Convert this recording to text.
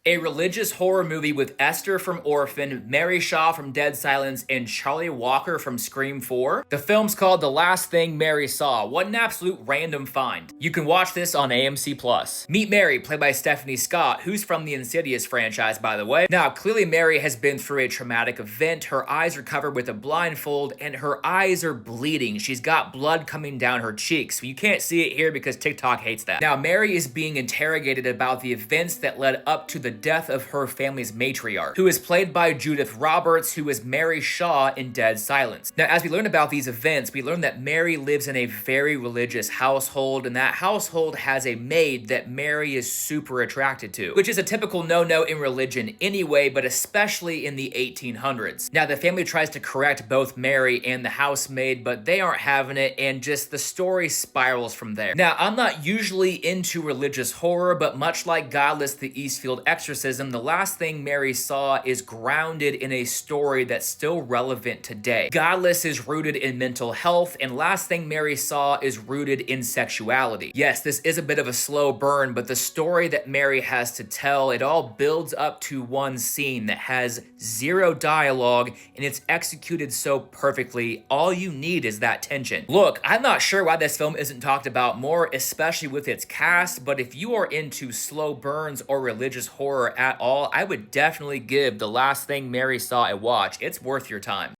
a religious horror movie with Esther from Orphan, Mary Shaw from Dead Silence, and Charlie Walker from Scream 4. The film's called The Last Thing Mary Saw. What an absolute random find. You can watch this on AMC+. Meet Mary, played by Stephanie Scott, who's from the Insidious franchise, by the way. Now, clearly Mary has been through a traumatic event. Her eyes are covered with a blindfold, and her eyes are bleeding. She's got blood coming down her cheeks. You can't see it here because TikTok hates that. Now, Mary is being interrogated about the events that led up to the death of her family's matriarch, who is played by Judith Roberts, who is Mary Shaw in Dead Silence. Now, as we learn about these events, we learn that Mary lives in a very religious household, and that household has a maid that Mary is super attracted to, which is a typical no-no in religion anyway, but especially in the 1800s. Now, the family tries to correct both Mary and the housemaid, but they aren't having it, and just the story spirals from there. Now, I'm not usually into religious horror, but much like Godless, the Eastfield Exorcism, The Last Thing Mary Saw is grounded in a story that's still relevant today. Godless is rooted in mental health, and Last Thing Mary Saw is rooted in sexuality. Yes, this is a bit of a slow burn, but the story that Mary has to tell, it all builds up to one scene that has zero dialogue, and it's executed so perfectly. All you need is that tension. Look, I'm not sure why this film isn't talked about more, especially with its cast, but if you are into slow burns or religious horror at all, I would definitely give The Last Thing Mary Saw a watch. It's worth your time.